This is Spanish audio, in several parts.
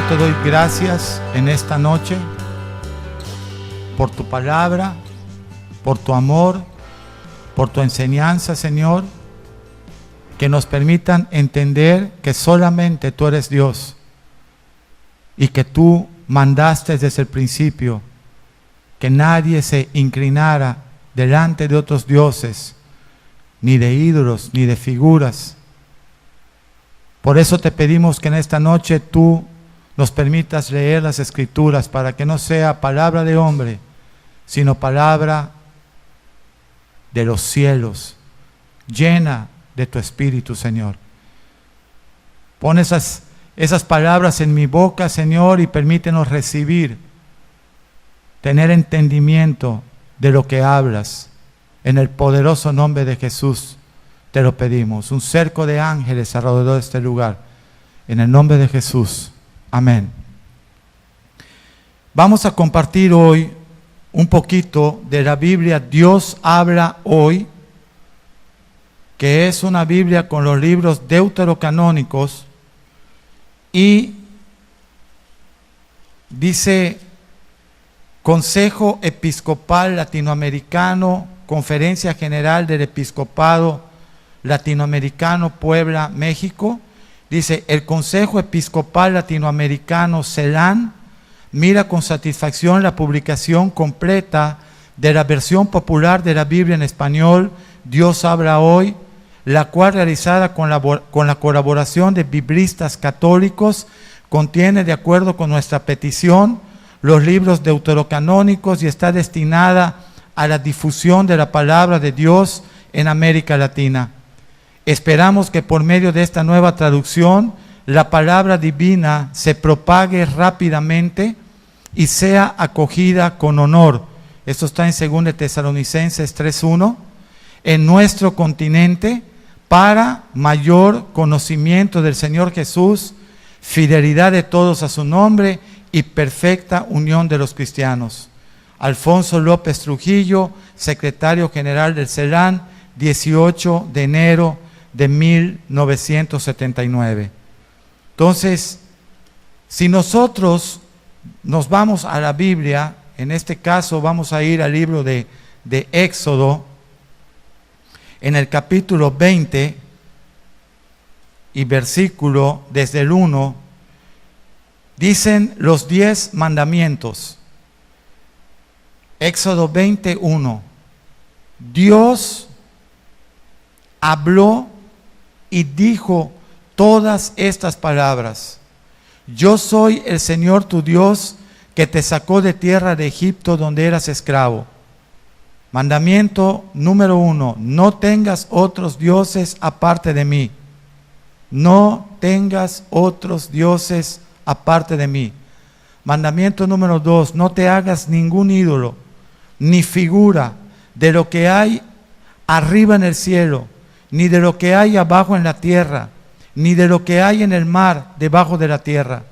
te doy gracias en esta noche por tu palabra, por tu amor, por tu enseñanza, Señor, que nos permitan entender que solamente tú eres Dios y que tú mandaste desde el principio que nadie se inclinara delante de otros dioses, ni de ídolos, ni de figuras. Por eso te pedimos que en esta noche tú nos permitas leer las Escrituras para que no sea palabra de hombre, sino palabra de los cielos, llena de tu Espíritu, Señor. Pon esas palabras en mi boca, Señor, y permítenos recibir, tener entendimiento de lo que hablas. En el poderoso nombre de Jesús te lo pedimos. Un cerco de ángeles alrededor de este lugar. En el nombre de Jesús. Amén. Vamos a compartir hoy un poquito de la Biblia Dios habla hoy, que es una Biblia con los libros deuterocanónicos, y dice Consejo Episcopal Latinoamericano, Conferencia General del Episcopado Latinoamericano, Puebla, México. Dice: el Consejo Episcopal Latinoamericano, CELAN, mira con satisfacción la publicación completa de la versión popular de la Biblia en español, Dios habla hoy, la cual, realizada con la colaboración de biblistas católicos, contiene, de acuerdo con nuestra petición, los libros deuterocanónicos y está destinada a la difusión de la palabra de Dios en América Latina. Esperamos que por medio de esta nueva traducción la palabra divina se propague rápidamente y sea acogida con honor. Esto está en 2 Tesalonicenses 3:1, en nuestro continente, para mayor conocimiento del Señor Jesús, fidelidad de todos a su nombre y perfecta unión de los cristianos. Alfonso López Trujillo, secretario general del CELAN, 18 de enero de 1979. Entonces, si nosotros nos vamos a la Biblia, en este caso vamos a ir al libro de Éxodo, en el capítulo 20 y versículo desde el 1, dicen los 10 mandamientos. Éxodo 21. Dios habló y dijo todas estas palabras: yo soy el Señor tu Dios, que te sacó de tierra de Egipto, donde eras esclavo. Mandamiento número 1: no tengas otros dioses aparte de mí. No tengas otros dioses aparte de mí. Mandamiento número 2: no te hagas ningún ídolo, ni figura de lo que hay arriba en el cielo, ni de lo que hay abajo en la tierra, ni de lo que hay en el mar debajo de la tierra.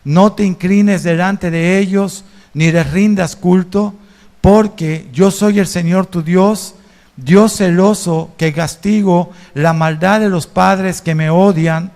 No te inclines delante de ellos, ni les rindas culto, porque yo soy el Señor tu Dios, Dios celoso, que castigo la maldad de los padres que me odian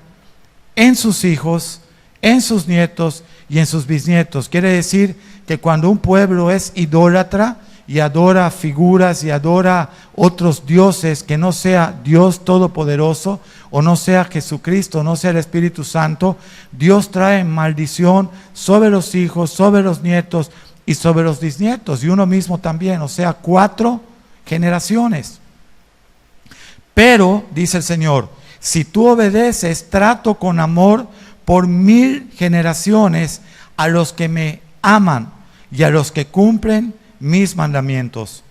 en sus hijos, en sus nietos y en sus bisnietos. Quiere decir que cuando un pueblo es idólatra y adora figuras y adora otros dioses, que no sea Dios Todopoderoso, o no sea Jesucristo, no sea el Espíritu Santo, Dios trae maldición sobre los hijos, sobre los nietos y sobre los bisnietos, y uno mismo también, o sea, 4 generaciones. Pero, dice el Señor, si tú obedeces, trato con amor por 1000 generaciones a los que me aman y a los que cumplen mis mandamientos.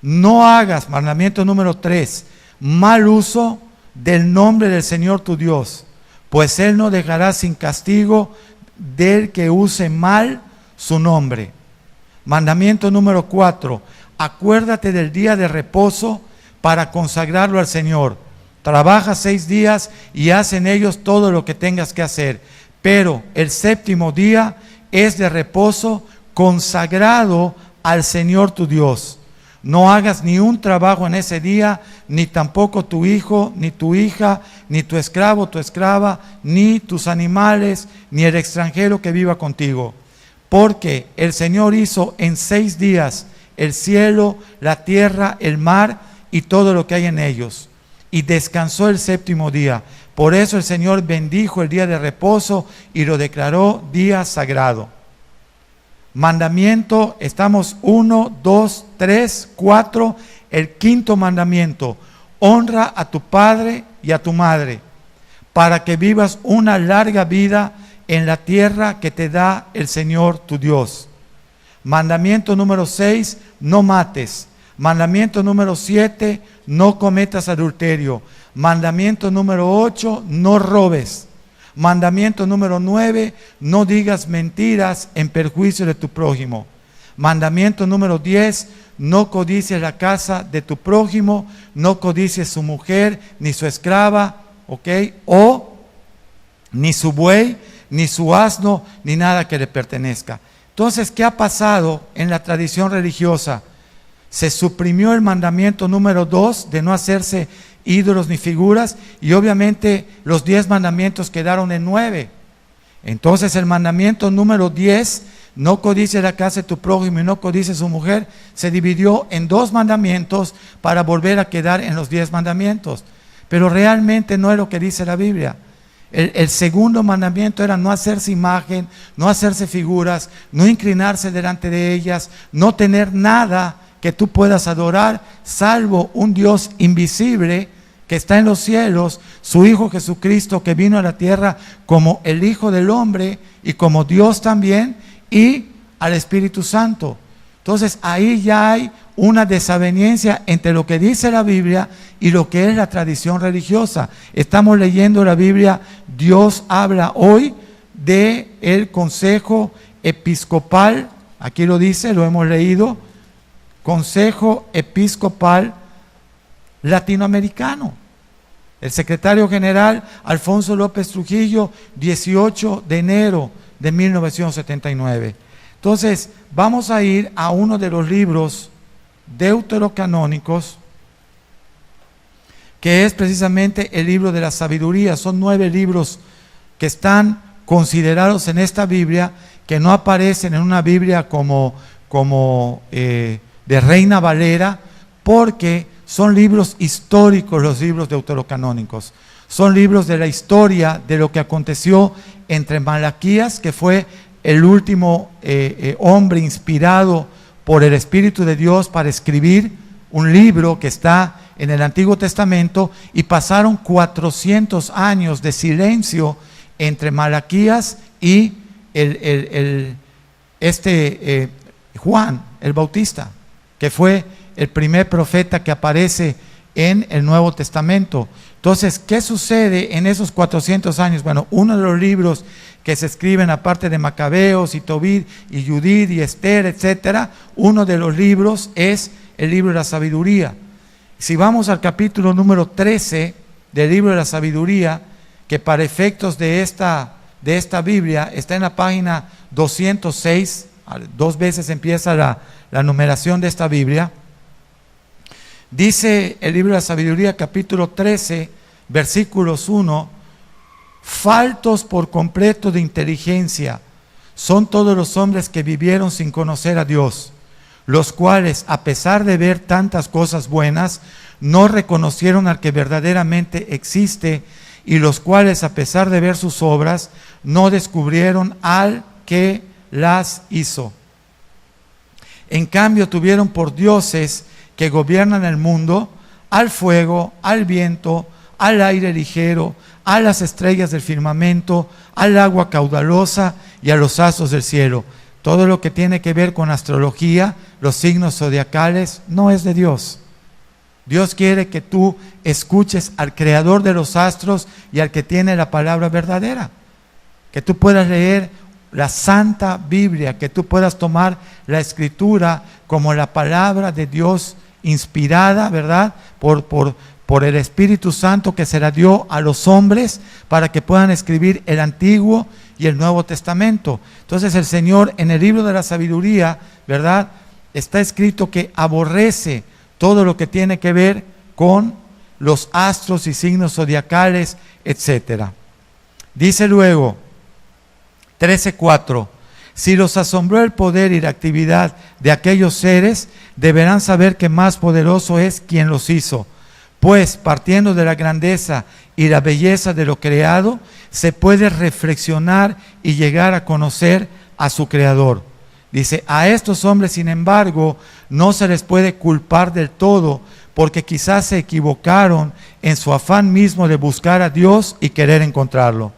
No hagas, mandamiento número 3, mal uso del nombre del Señor tu Dios, pues Él no dejará sin castigo del que use mal su nombre. Mandamiento número 4, acuérdate del día de reposo para consagrarlo al Señor. Trabaja 6 días y haz en ellos todo lo que tengas que hacer, pero el 7º día es de reposo consagrado al Señor tu Dios. No hagas ni un trabajo en ese día, ni tampoco tu hijo, ni tu hija, ni tu esclavo, tu esclava, ni tus animales, ni el extranjero que viva contigo. Porque el Señor hizo en 6 días el cielo, la tierra, el mar y todo lo que hay en ellos. Y descansó el 7º día. Por eso el Señor bendijo el día de reposo y lo declaró día sagrado. Mandamiento, estamos 1, 2, 3, 4, el 5.º mandamiento. Honra a tu padre y a tu madre, para que vivas una larga vida en la tierra que te da el Señor tu Dios. Mandamiento número 6, no mates. Mandamiento número 7, no cometas adulterio. Mandamiento número 8, no robes. Mandamiento número 9, no digas mentiras en perjuicio de tu prójimo. Mandamiento número 10, no codicies la casa de tu prójimo, no codicies su mujer, ni su esclava, ¿ok? O ni su buey, ni su asno, ni nada que le pertenezca. Entonces, ¿qué ha pasado en la tradición religiosa? Se suprimió el mandamiento número 2 de no hacerse ídolos ni figuras, y obviamente los 10 mandamientos quedaron en 9. Entonces el mandamiento número 10, no codicies la casa de tu prójimo y no codicies su mujer, se dividió en 2 mandamientos para volver a quedar en los 10 mandamientos. Pero realmente no es lo que dice la Biblia. El segundo mandamiento era no hacerse imagen, no hacerse figuras, no inclinarse delante de ellas, no tener nada que tú puedas adorar, salvo un Dios invisible que está en los cielos, su Hijo Jesucristo, que vino a la tierra como el Hijo del Hombre y como Dios también, y al Espíritu Santo. Entonces ahí ya hay una desaveniencia entre lo que dice la Biblia y lo que es la tradición religiosa. Estamos leyendo la Biblia, Dios habla hoy de el Consejo Episcopal, aquí lo dice, lo hemos leído, Consejo Episcopal Latinoamericano. El secretario general Alfonso López Trujillo, 18 de enero de 1979. Entonces, vamos a ir a uno de los libros deuterocanónicos, que es precisamente el libro de la sabiduría. Son 9 libros que están considerados en esta Biblia, que no aparecen en una Biblia como de Reina Valera, porque son libros históricos, los libros deuterocanónicos. Son libros de la historia de lo que aconteció entre Malaquías, que fue el último hombre inspirado por el Espíritu de Dios para escribir un libro que está en el Antiguo Testamento, y pasaron 400 años de silencio entre Malaquías y Juan el Bautista, que fue el primer profeta que aparece en el Nuevo Testamento. Entonces, ¿qué sucede en esos 400 años? Bueno, uno de los libros que se escriben, aparte de Macabeos y Tobit y Judith y Esther, etcétera, uno de los libros es el libro de la sabiduría. Si vamos al capítulo número 13 del libro de la sabiduría, que para efectos de esta Biblia está en la página 206, 2 veces empieza la numeración de esta Biblia. Dice el libro de la sabiduría, capítulo 13, versículos 1, faltos por completo de inteligencia son todos los hombres que vivieron sin conocer a Dios, los cuales, a pesar de ver tantas cosas buenas, no reconocieron al que verdaderamente existe, y los cuales, a pesar de ver sus obras, no descubrieron al que las hizo. En cambio, tuvieron por dioses que gobiernan el mundo, al fuego, al viento, al aire ligero, a las estrellas del firmamento, al agua caudalosa y a los astros del cielo. Todo lo que tiene que ver con astrología, los signos zodiacales, no es de Dios. Dios quiere que tú escuches al creador de los astros y al que tiene la palabra verdadera. Que tú puedas leer la Santa Biblia, que tú puedas tomar la Escritura como la palabra de Dios inspirada, ¿verdad? Por el Espíritu Santo, que se la dio a los hombres para que puedan escribir el Antiguo y el Nuevo Testamento. Entonces el Señor en el libro de la sabiduría, ¿verdad?, está escrito que aborrece todo lo que tiene que ver con los astros y signos zodiacales, etc. Dice luego, 13:4, si los asombró el poder y la actividad de aquellos seres, deberán saber que más poderoso es quien los hizo, pues partiendo de la grandeza y la belleza de lo creado, se puede reflexionar y llegar a conocer a su Creador. Dice, a estos hombres, sin embargo, no se les puede culpar del todo, porque quizás se equivocaron en su afán mismo de buscar a Dios y querer encontrarlo.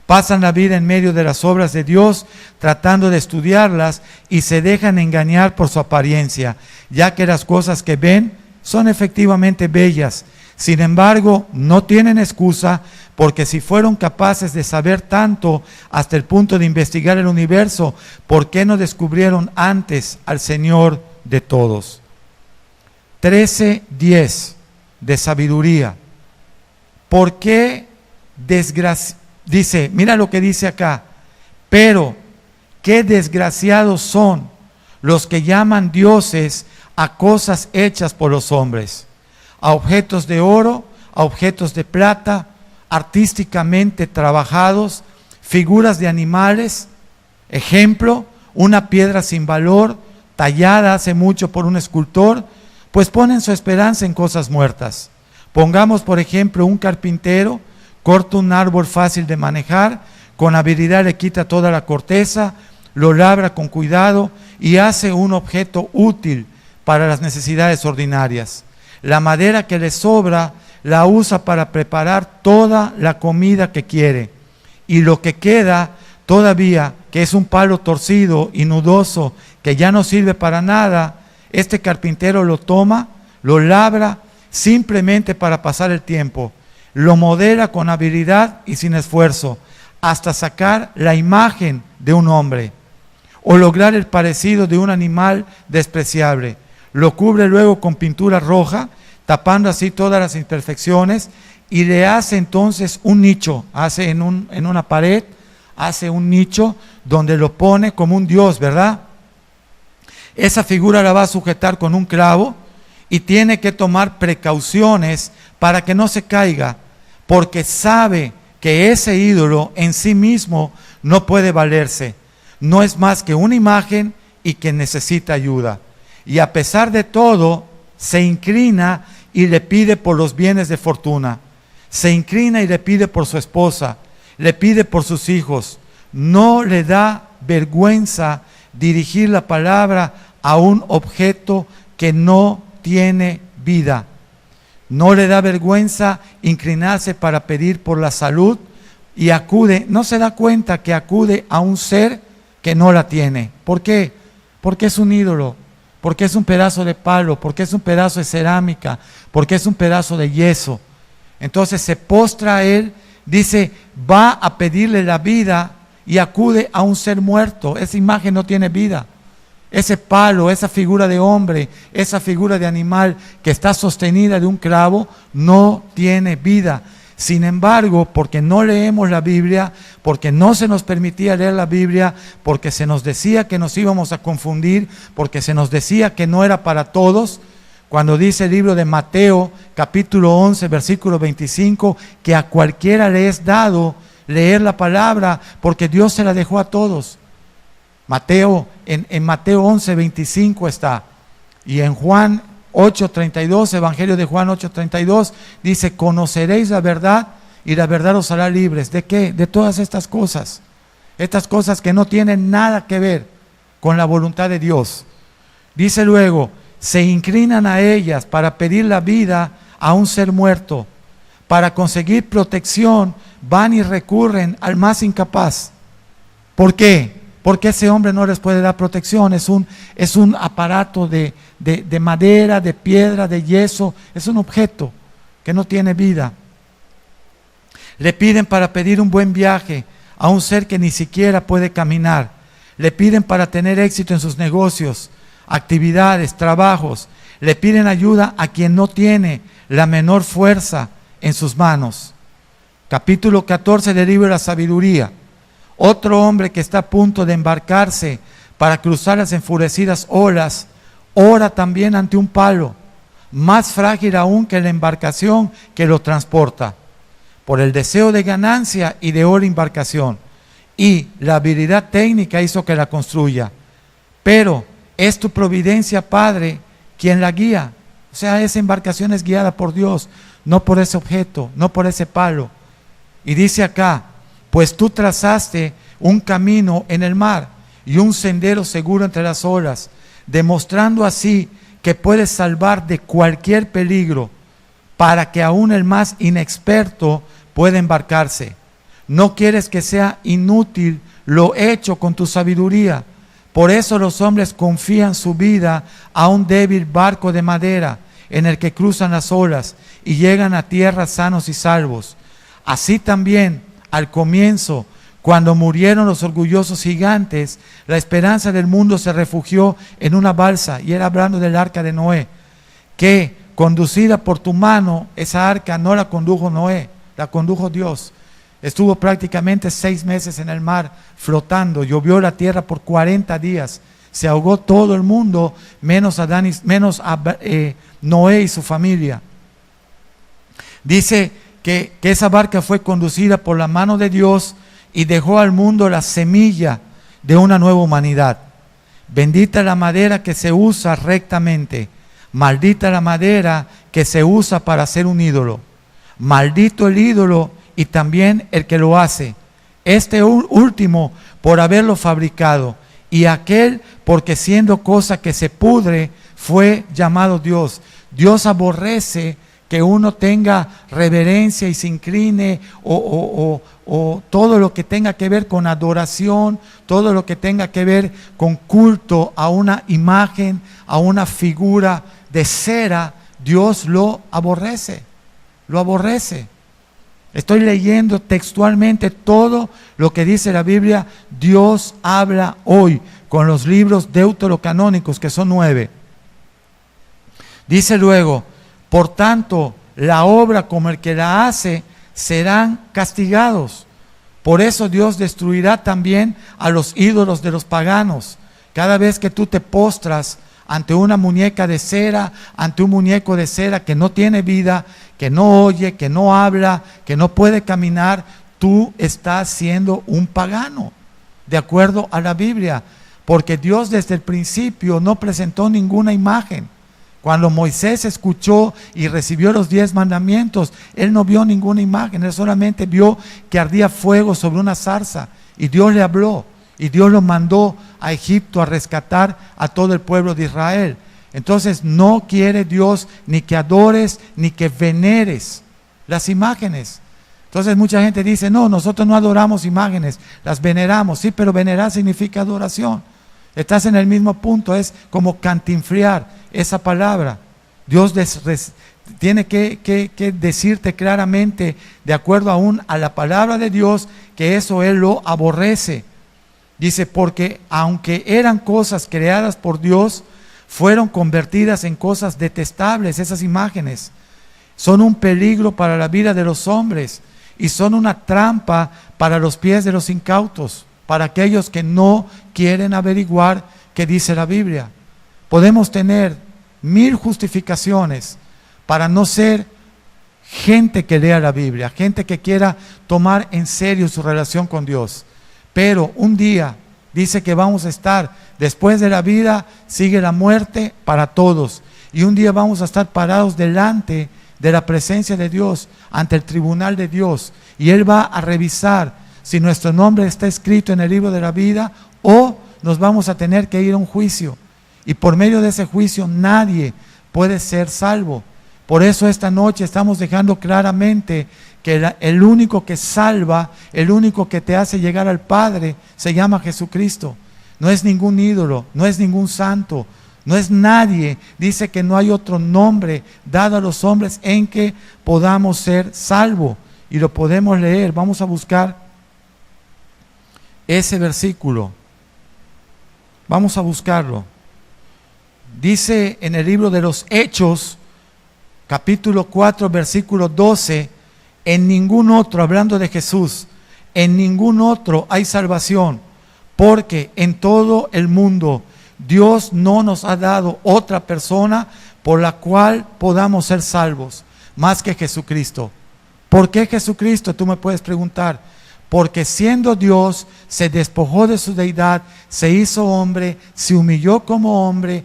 Pasan la vida en medio de las obras de Dios, tratando de estudiarlas, y se dejan engañar por su apariencia, ya que las cosas que ven son efectivamente bellas. Sin embargo, no tienen excusa, porque si fueron capaces de saber tanto hasta el punto de investigar el universo, ¿por qué no descubrieron antes al Señor de todos? 13:10 de sabiduría. ¿Por qué dice, mira lo que dice acá, pero qué desgraciados son los que llaman dioses a cosas hechas por los hombres, a objetos de oro, a objetos de plata, artísticamente trabajados, figuras de animales, ejemplo, una piedra sin valor, tallada hace mucho por un escultor, pues ponen su esperanza en cosas muertas. Pongamos, por ejemplo, un carpintero, corta un árbol fácil de manejar, con habilidad le quita toda la corteza, lo labra con cuidado y hace un objeto útil para las necesidades ordinarias. La madera que le sobra la usa para preparar toda la comida que quiere, y lo que queda todavía, que es un palo torcido y nudoso que ya no sirve para nada, este carpintero lo toma, lo labra simplemente para pasar el tiempo, lo modela con habilidad y sin esfuerzo, hasta sacar la imagen de un hombre o lograr el parecido de un animal despreciable. Lo cubre luego con pintura roja, tapando así todas las imperfecciones, y le hace entonces un nicho, hace en una pared, hace un nicho donde lo pone como un dios, ¿verdad? Esa figura la va a sujetar con un clavo y tiene que tomar precauciones para que no se caiga, porque sabe que ese ídolo en sí mismo no puede valerse, no es más que una imagen y que necesita ayuda. Y a pesar de todo, se inclina y le pide por los bienes de fortuna, se inclina y le pide por su esposa, le pide por sus hijos. No le da vergüenza dirigir la palabra a un objeto que no tiene vida. No le da vergüenza inclinarse para pedir por la salud y acude, no se da cuenta que acude a un ser que no la tiene. ¿Por qué? Porque es un ídolo, porque es un pedazo de palo, porque es un pedazo de cerámica, porque es un pedazo de yeso. Entonces se postra a él, dice, va a pedirle la vida y acude a un ser muerto. Esa imagen no tiene vida. Ese palo, esa figura de hombre, esa figura de animal que está sostenida de un clavo, no tiene vida. Sin embargo, porque no leemos la Biblia, porque no se nos permitía leer la Biblia, porque se nos decía que nos íbamos a confundir, porque se nos decía que no era para todos, cuando dice el libro de Mateo, capítulo 11, versículo 25, que a cualquiera le es dado leer la palabra, porque Dios se la dejó a todos. Mateo, en Mateo 11, 25 está, y en Juan 8:32, Evangelio de Juan 8:32, dice, conoceréis la verdad y la verdad os hará libres. ¿De qué? De todas estas cosas que no tienen nada que ver con la voluntad de Dios. Dice luego, se inclinan a ellas para pedir la vida a un ser muerto. Para conseguir protección van y recurren al más incapaz. ¿Por qué? Porque ese hombre no les puede dar protección, es un aparato de madera, de piedra, de yeso, es un objeto que no tiene vida. Le piden para pedir un buen viaje a un ser que ni siquiera puede caminar. Le piden para tener éxito en sus negocios, actividades, trabajos. Le piden ayuda a quien no tiene la menor fuerza en sus manos. Capítulo 14 del libro de la sabiduría. Otro hombre que está a punto de embarcarse para cruzar las enfurecidas olas, ora también ante un palo, más frágil aún que la embarcación que lo transporta, por el deseo de ganancia y de otra embarcación, y la habilidad técnica hizo que la construya. Pero es tu providencia, Padre, quien la guía. O sea, esa embarcación es guiada por Dios, no por ese objeto, no por ese palo. Y dice acá, pues tú trazaste un camino en el mar y un sendero seguro entre las olas, demostrando así que puedes salvar de cualquier peligro, para que aún el más inexperto pueda embarcarse. No quieres que sea inútil lo hecho con tu sabiduría. Por eso los hombres confían su vida a un débil barco de madera en el que cruzan las olas y llegan a tierra sanos y salvos. Así también, al comienzo, cuando murieron los orgullosos gigantes, la esperanza del mundo se refugió en una balsa, y era hablando del arca de Noé, que conducida por tu mano, esa arca no la condujo Noé, la condujo Dios. Estuvo prácticamente 6 meses en el mar flotando, llovió la tierra por 40 días, se ahogó todo el mundo, menos Noé y su familia. Dice que esa barca fue conducida por la mano de Dios y dejó al mundo la semilla de una nueva humanidad. Bendita la madera que se usa rectamente, maldita la madera que se usa para hacer un ídolo. Maldito el ídolo y también el que lo hace, este último por haberlo fabricado, y aquel porque siendo cosa que se pudre fue llamado Dios. Dios aborrece que uno tenga reverencia y se incline o todo lo que tenga que ver con adoración, todo lo que tenga que ver con culto a una imagen, a una figura de cera. Dios lo aborrece, lo aborrece. Estoy leyendo textualmente todo lo que dice la Biblia. Dios habla hoy con los libros deuterocanónicos, que son 9. Dice luego, por tanto, la obra como el que la hace serán castigados. Por eso Dios destruirá también a los ídolos de los paganos. Cada vez que tú te postras ante una muñeca de cera, ante un muñeco de cera que no tiene vida, que no oye, que no habla, que no puede caminar, tú estás siendo un pagano, de acuerdo a la Biblia, porque Dios desde el principio no presentó ninguna imagen. Cuando Moisés escuchó y recibió los 10 mandamientos, él no vio ninguna imagen, él solamente vio que ardía fuego sobre una zarza, y Dios le habló. Y Dios lo mandó a Egipto a rescatar a todo el pueblo de Israel. Entonces no quiere Dios ni que adores ni que veneres las imágenes. Entonces mucha gente dice, no, nosotros no adoramos imágenes, las veneramos. Sí, pero venerar significa adoración. Estás en el mismo punto, es como cantinfriar esa palabra. Dios tiene que decirte claramente, de acuerdo aún a la palabra de Dios, que eso Él lo aborrece. Dice, porque aunque eran cosas creadas por Dios, fueron convertidas en cosas detestables. Esas imágenes son un peligro para la vida de los hombres y son una trampa para los pies de los incautos, para aquellos que no quieren averiguar qué dice la Biblia. Podemos tener 1000 justificaciones para no ser gente que lea la Biblia, gente que quiera tomar en serio su relación con Dios. Pero un día dice que vamos a estar, después de la vida sigue la muerte para todos. Y un día vamos a estar parados delante de la presencia de Dios, ante el tribunal de Dios. Y Él va a revisar si nuestro nombre está escrito en el libro de la vida o nos vamos a tener que ir a un juicio. Y por medio de ese juicio nadie puede ser salvo. Por eso esta noche estamos dejando claramente que el único que salva, el único que te hace llegar al Padre, se llama Jesucristo. No es ningún ídolo, no es ningún santo, no es nadie. Dice que no hay otro nombre dado a los hombres en que podamos ser salvos. Y lo podemos leer. Vamos a buscar ese versículo. Vamos a buscarlo. Dice en el libro de los Hechos, capítulo 4, versículo 12, en ningún otro, hablando de Jesús, en ningún otro hay salvación, porque en todo el mundo Dios no nos ha dado otra persona por la cual podamos ser salvos, más que Jesucristo. ¿Por qué Jesucristo? Tú me puedes preguntar. Porque siendo Dios, se despojó de su deidad, se hizo hombre, se humilló como hombre,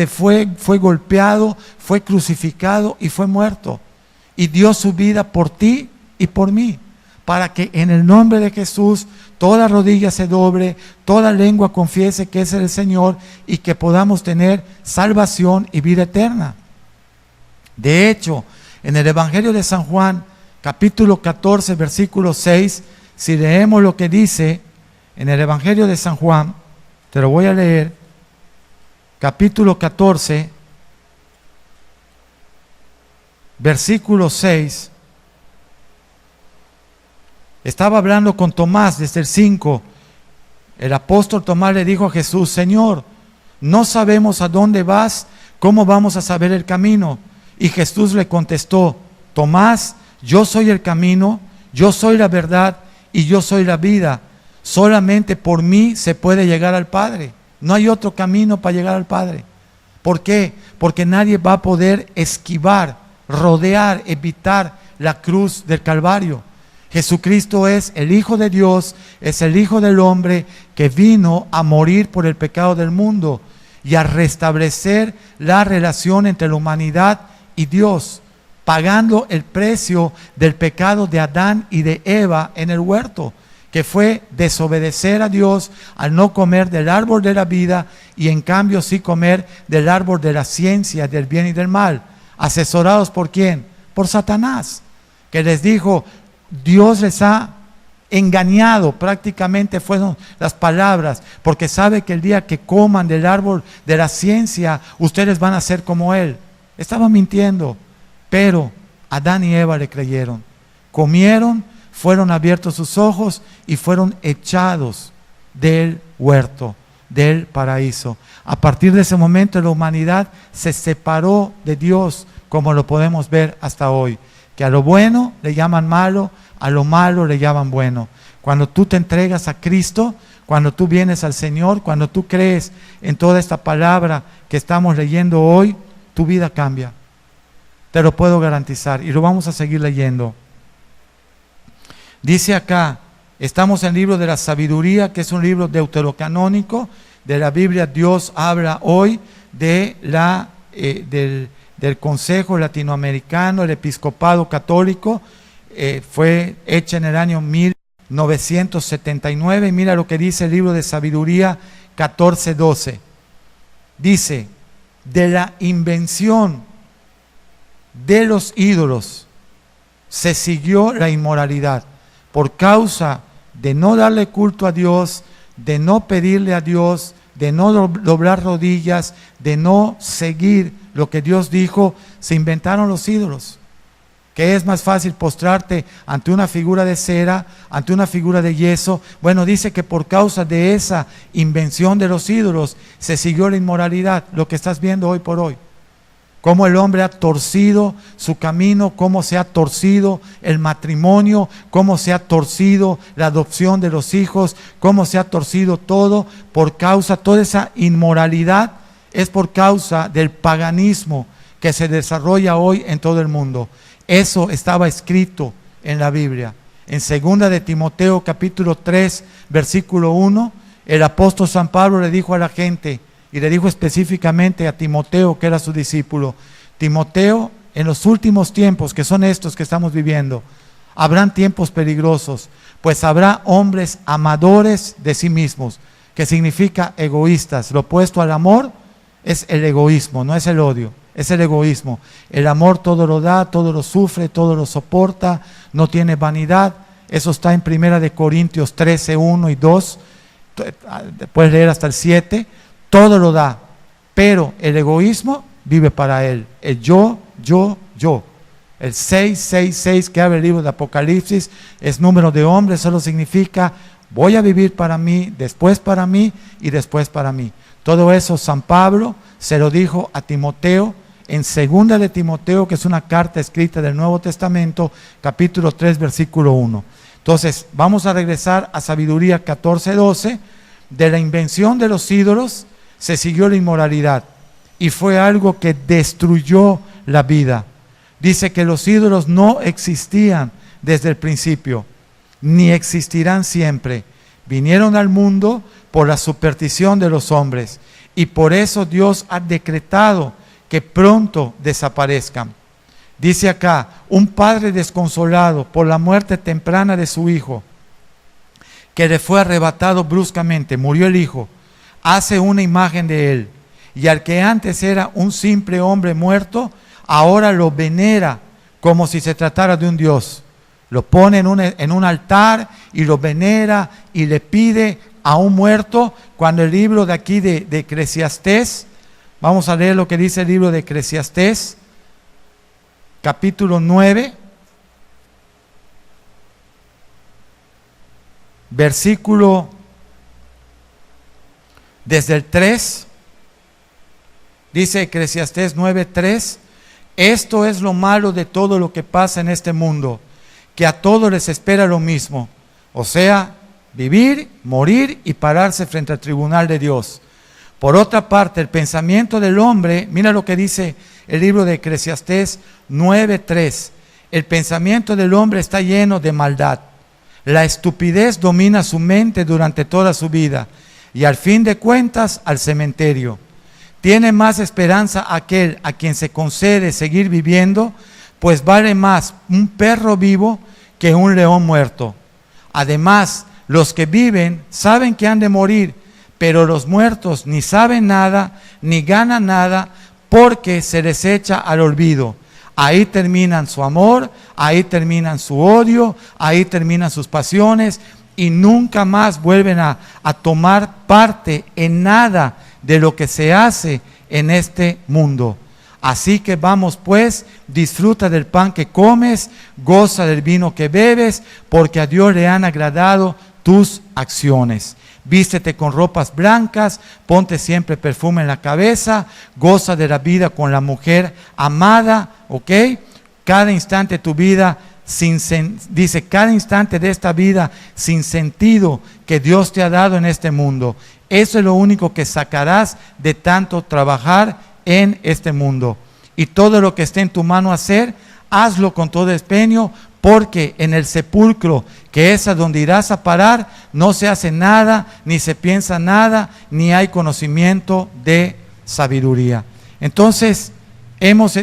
fue golpeado, fue crucificado y fue muerto. Y dio su vida por ti y por mí, para que en el nombre de Jesús toda rodilla se doble, toda lengua confiese que es el Señor y que podamos tener salvación y vida eterna. De hecho, en el Evangelio de San Juan, capítulo 14, versículo 6, si leemos lo que dice en el Evangelio de San Juan, te lo voy a leer, capítulo 14, versículo 6, estaba hablando con Tomás desde el 5, el apóstol Tomás le dijo a Jesús: Señor, no sabemos a dónde vas, ¿cómo vamos a saber el camino? Y Jesús le contestó: Tomás, yo soy el camino, yo soy la verdad y yo soy la vida. Solamente por mí se puede llegar al Padre. No hay otro camino para llegar al Padre. ¿Por qué? Porque nadie va a poder esquivar, rodear, evitar la cruz del Calvario. Jesucristo es el Hijo de Dios, es el Hijo del hombre que vino a morir por el pecado del mundo y a restablecer la relación entre la humanidad y Dios, pagando el precio del pecado de Adán y de Eva en el huerto, que fue desobedecer a Dios al no comer del árbol de la vida y en cambio sí comer del árbol de la ciencia, del bien y del mal. ¿Asesorados por quién? Por Satanás, que les dijo: Dios les ha engañado, prácticamente fueron las palabras, porque sabe que el día que coman del árbol de la ciencia, ustedes van a ser como Él. Estaba mintiendo. Pero Adán y Eva le creyeron, comieron, fueron abiertos sus ojos y fueron echados del huerto, del paraíso. A partir de ese momento la humanidad se separó de Dios, como lo podemos ver hasta hoy, que a lo bueno le llaman malo, a lo malo le llaman bueno. Cuando tú te entregas a Cristo, cuando tú vienes al Señor, cuando tú crees en toda esta palabra que estamos leyendo hoy, tu vida cambia. Te lo puedo garantizar y lo vamos a seguir leyendo. Dice acá, estamos en el libro de la sabiduría, que es un libro deuterocanónico de la Biblia. Dios habla hoy de del Consejo Latinoamericano, el Episcopado Católico. Fue hecha en el año 1979. Y mira lo que dice el libro de sabiduría 14:12. Dice: de la invención de los ídolos se siguió la inmoralidad, por causa de no darle culto a Dios, de no pedirle a Dios, de no doblar rodillas, de no seguir lo que Dios dijo. Se inventaron los ídolos. ¿Qué es más fácil, postrarte ante una figura de cera, ante una figura de yeso? Bueno, dice que por causa de esa invención de los ídolos se siguió la inmoralidad, lo que estás viendo hoy por hoy. Cómo el hombre ha torcido su camino, cómo se ha torcido el matrimonio, cómo se ha torcido la adopción de los hijos, cómo se ha torcido todo por causa, toda esa inmoralidad es por causa del paganismo que se desarrolla hoy en todo el mundo. Eso estaba escrito en la Biblia. En 2 de Timoteo capítulo 3, versículo 1, el apóstol San Pablo le dijo a la gente, y le dijo específicamente a Timoteo, que era su discípulo: Timoteo, en los últimos tiempos, que son estos que estamos viviendo, habrán tiempos peligrosos, pues habrá hombres amadores de sí mismos, que significa egoístas. Lo opuesto al amor es el egoísmo, no es el odio, es el egoísmo. El amor todo lo da, todo lo sufre, todo lo soporta, no tiene vanidad. Eso está en 1 de Corintios 13, 1 y 2, puedes leer hasta el 7. Todo lo da, pero el egoísmo vive para él. El yo. El 666 que abre el libro de Apocalipsis es número de hombres, solo significa voy a vivir para mí, después para mí y después para mí. Todo eso San Pablo se lo dijo a Timoteo en 2 de Timoteo, que es una carta escrita del Nuevo Testamento, capítulo 3, versículo 1. Entonces, vamos a regresar a Sabiduría 14:12, de la invención de los ídolos se siguió la inmoralidad y fue algo que destruyó la vida. Dice que los ídolos no existían desde el principio, ni existirán siempre. Vinieron al mundo por la superstición de los hombres y por eso Dios ha decretado que pronto desaparezcan. Dice acá, un padre desconsolado por la muerte temprana de su hijo, que le fue arrebatado bruscamente, murió el hijo, hace una imagen de él, y al que antes era un simple hombre muerto, ahora lo venera como si se tratara de un Dios. Lo pone en un altar y lo venera y le pide a un muerto, cuando el libro de aquí de Eclesiastés, vamos a leer lo que dice el libro de Eclesiastés, capítulo 9, versículo desde el 3, dice Eclesiastés 9:3, esto es lo malo de todo lo que pasa en este mundo, que a todos les espera lo mismo, o sea, vivir, morir y pararse frente al tribunal de Dios. Por otra parte, el pensamiento del hombre, mira lo que dice el libro de Eclesiastés 9:3, el pensamiento del hombre está lleno de maldad. La estupidez domina su mente durante toda su vida y al fin de cuentas al cementerio. Tiene más esperanza aquel a quien se concede seguir viviendo, pues vale más un perro vivo que un león muerto. Además, los que viven saben que han de morir, pero los muertos ni saben nada, ni ganan nada, porque se les echa al olvido. Ahí terminan su amor, ahí terminan su odio, ahí terminan sus pasiones y nunca más vuelven a tomar parte en nada de lo que se hace en este mundo. Así que vamos pues, disfruta del pan que comes, goza del vino que bebes, porque a Dios le han agradado tus acciones. Vístete con ropas blancas, ponte siempre perfume en la cabeza, goza de la vida con la mujer amada, ¿ok? Cada instante de tu vida, dice, cada instante de esta vida sin sentido que Dios te ha dado en este mundo. Eso es lo único que sacarás de tanto trabajar en este mundo. Y todo lo que esté en tu mano hacer, hazlo con todo empeño, porque en el sepulcro, que es a donde irás a parar, no se hace nada, ni se piensa nada, ni hay conocimiento de sabiduría. Entonces, hemos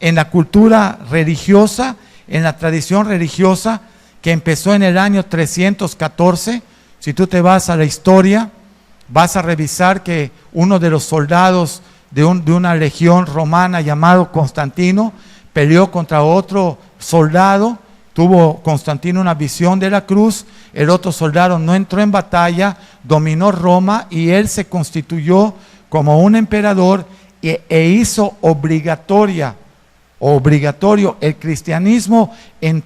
en la cultura religiosa, en la tradición religiosa, que empezó en el año 314, si tú te vas a la historia, vas a revisar que uno de los soldados de una legión romana llamado Constantino peleó contra otro soldado, tuvo Constantino una visión de la cruz, el otro soldado no entró en batalla, dominó Roma y él se constituyó como un emperador e hizo obligatorio el cristianismo en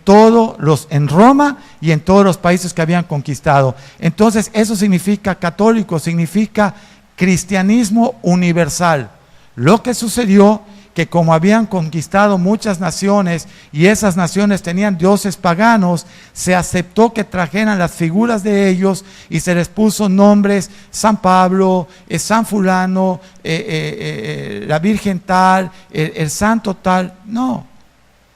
Roma y en todos los países que habían conquistado. Entonces eso significa católico, significa cristianismo universal. Lo que sucedió, que como habían conquistado muchas naciones y esas naciones tenían dioses paganos, se aceptó que trajeran las figuras de ellos y se les puso nombres: San Pablo, San fulano, la Virgen tal, el santo tal. No,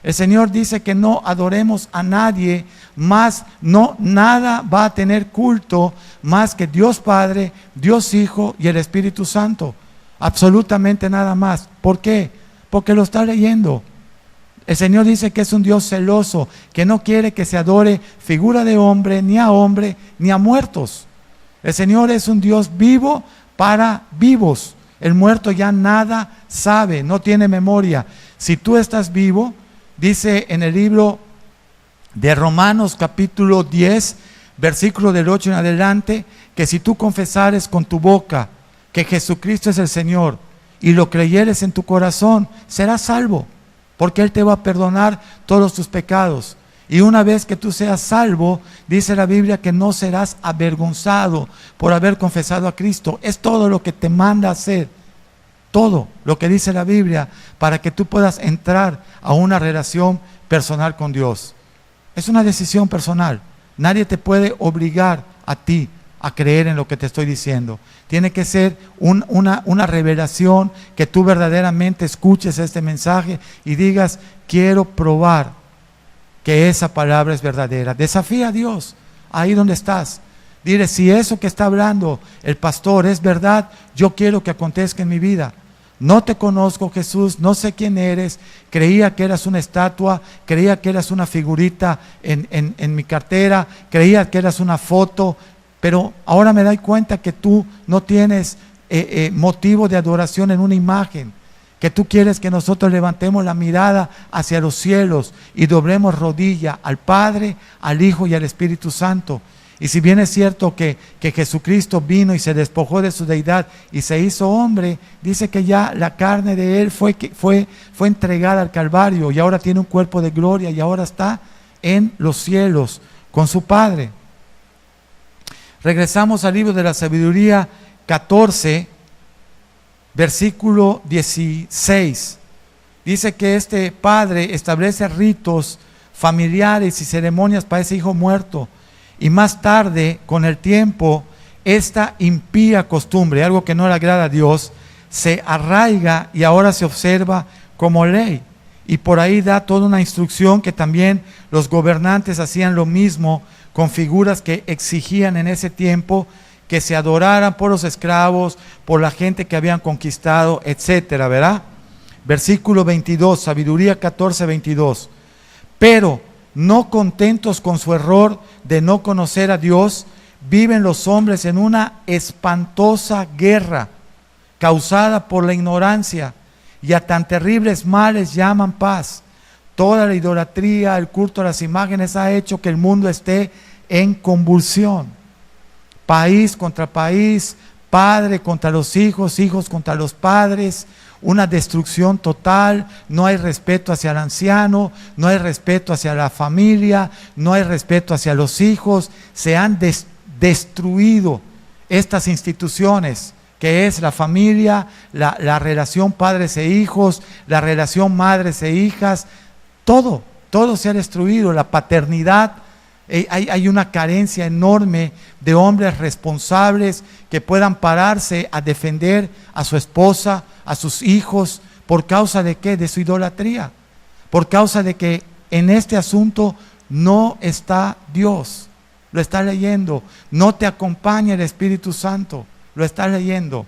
el Señor dice que no adoremos a nadie más, no, nada va a tener culto más que Dios Padre, Dios Hijo y el Espíritu Santo. Absolutamente nada más. ¿Por qué? Porque lo está leyendo. El Señor dice que es un Dios celoso, que no quiere que se adore figura de hombre, ni a muertos. El Señor es un Dios vivo para vivos. El muerto ya nada sabe, no tiene memoria. Si tú estás vivo, dice en el libro de Romanos capítulo 10, versículo del 8 en adelante, que si tú confesares con tu boca que Jesucristo es el Señor y lo creyeres en tu corazón, serás salvo, porque Él te va a perdonar todos tus pecados. Y una vez que tú seas salvo, dice la Biblia que no serás avergonzado por haber confesado a Cristo. Es todo lo que te manda hacer, todo lo que dice la Biblia, para que tú puedas entrar a una relación personal con Dios. Es una decisión personal. Nadie te puede obligar a ti a creer en lo que te estoy diciendo. Tiene que ser una revelación, que tú verdaderamente escuches este mensaje y digas, quiero probar que esa palabra es verdadera. Desafía a Dios ahí donde estás. Dile, si eso que está hablando el pastor es verdad, yo quiero que acontezca en mi vida. No te conozco, Jesús, no sé quién eres, creía que eras una estatua, creía que eras una figurita en mi cartera, creía que eras una foto, pero ahora me doy cuenta que tú no tienes motivo de adoración en una imagen, que tú quieres que nosotros levantemos la mirada hacia los cielos y doblemos rodilla al Padre, al Hijo y al Espíritu Santo. Y si bien es cierto que Jesucristo vino y se despojó de su deidad y se hizo hombre, dice que ya la carne de Él fue entregada al Calvario y ahora tiene un cuerpo de gloria y ahora está en los cielos con su Padre. Regresamos al libro de la Sabiduría 14, versículo 16. Dice que este padre establece ritos familiares y ceremonias para ese hijo muerto. Y más tarde, con el tiempo, esta impía costumbre, algo que no le agrada a Dios, se arraiga y ahora se observa como ley. Y por ahí da toda una instrucción que también los gobernantes hacían lo mismo con figuras que exigían en ese tiempo que se adoraran por los esclavos, por la gente que habían conquistado, etcétera, ¿verdad? Versículo 22, Sabiduría 14, 22. Pero no contentos con su error de no conocer a Dios, viven los hombres en una espantosa guerra causada por la ignorancia, y a tan terribles males llaman paz. Toda la idolatría, el culto a las imágenes ha hecho que el mundo esté en convulsión. País contra país, padre contra los hijos, hijos contra los padres, una destrucción total, no hay respeto hacia el anciano, no hay respeto hacia la familia, no hay respeto hacia los hijos, se han destruido estas instituciones, que es la familia, la relación padres e hijos, la relación madres e hijas, todo se ha destruido, la paternidad. Hay una carencia enorme de hombres responsables que puedan pararse a defender a su esposa, a sus hijos. ¿Por causa de qué? De su idolatría. Por causa de que en este asunto no está Dios. Lo está leyendo. No te acompaña el Espíritu Santo. Lo está leyendo.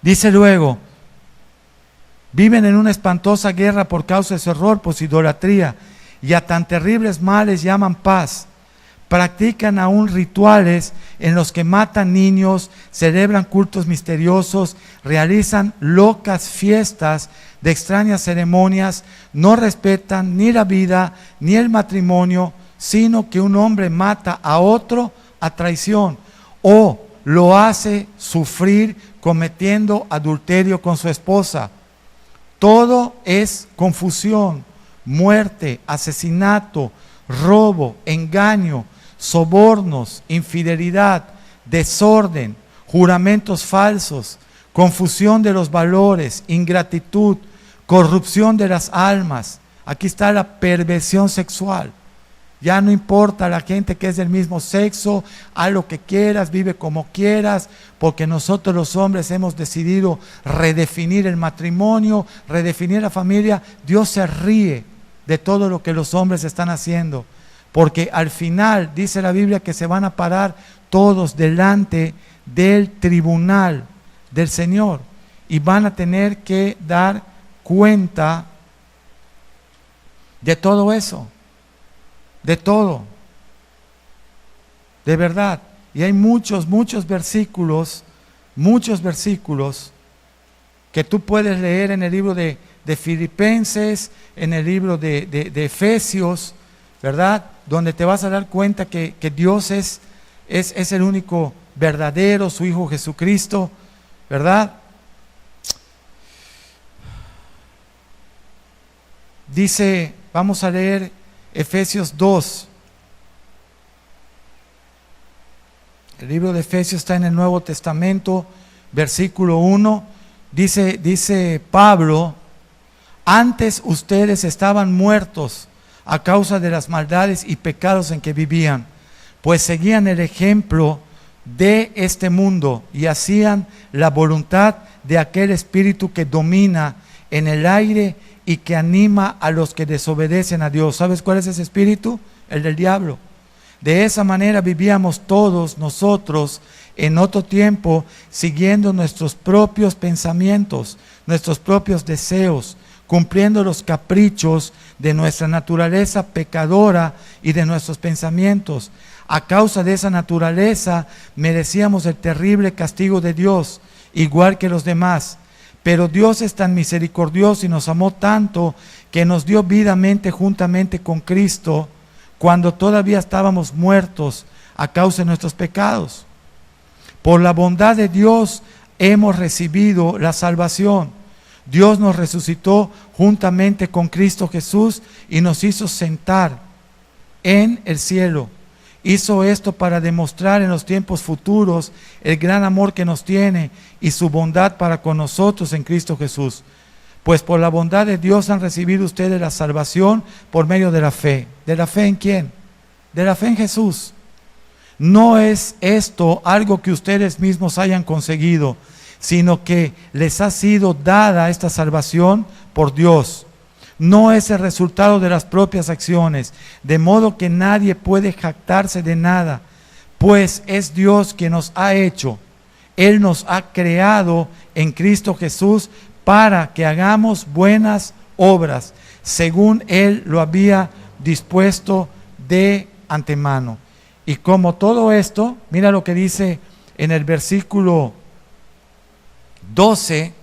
Dice luego, viven en una espantosa guerra por causa de su error, por su idolatría. Y a tan terribles males llaman paz. Practican aún rituales en los que matan niños, celebran cultos misteriosos, realizan locas fiestas de extrañas ceremonias, no respetan ni la vida ni el matrimonio, sino que un hombre mata a otro a traición o lo hace sufrir cometiendo adulterio con su esposa. Todo es confusión, muerte, asesinato, robo, engaño, sobornos, infidelidad, desorden, juramentos falsos, confusión de los valores, ingratitud, corrupción de las almas. Aquí está la perversión sexual. Ya no importa la gente que es del mismo sexo, haz lo que quieras, vive como quieras, porque nosotros los hombres hemos decidido redefinir el matrimonio, redefinir la familia. Dios se ríe de todo lo que los hombres están haciendo, porque al final dice la Biblia que se van a parar todos delante del tribunal del Señor y van a tener que dar cuenta de todo eso, de todo, de verdad. Y hay muchos versículos que tú puedes leer en el libro de Filipenses, en el libro de Efesios, ¿verdad? Donde te vas a dar cuenta que Dios es el único verdadero, su Hijo Jesucristo, ¿verdad? Dice, vamos a leer Efesios 2. El libro de Efesios está en el Nuevo Testamento, versículo 1. Dice Pablo, antes ustedes estaban muertos a causa de las maldades y pecados en que vivían, pues seguían el ejemplo de este mundo y hacían la voluntad de aquel espíritu que domina en el aire y que anima a los que desobedecen a Dios. ¿Sabes cuál es ese espíritu? El del diablo. De esa manera vivíamos todos nosotros en otro tiempo, siguiendo nuestros propios pensamientos, nuestros propios deseos, cumpliendo los caprichos de nuestra naturaleza pecadora y de nuestros pensamientos. A causa de esa naturaleza merecíamos el terrible castigo de Dios, igual que los demás. Pero Dios es tan misericordioso y nos amó tanto que nos dio vida juntamente con Cristo cuando todavía estábamos muertos a causa de nuestros pecados. Por la bondad de Dios hemos recibido la salvación. Dios nos resucitó juntamente con Cristo Jesús y nos hizo sentar en el cielo. Hizo esto para demostrar en los tiempos futuros el gran amor que nos tiene y su bondad para con nosotros en Cristo Jesús. Pues por la bondad de Dios han recibido ustedes la salvación por medio de la fe. ¿De la fe en quién? De la fe en Jesús. No es esto algo que ustedes mismos hayan conseguido, sino que les ha sido dada esta salvación por Dios. No es el resultado de las propias acciones, de modo que nadie puede jactarse de nada, pues es Dios quien nos ha hecho. Él nos ha creado en Cristo Jesús para que hagamos buenas obras, según Él lo había dispuesto de antemano. Y como todo esto, mira lo que dice en el versículo 12,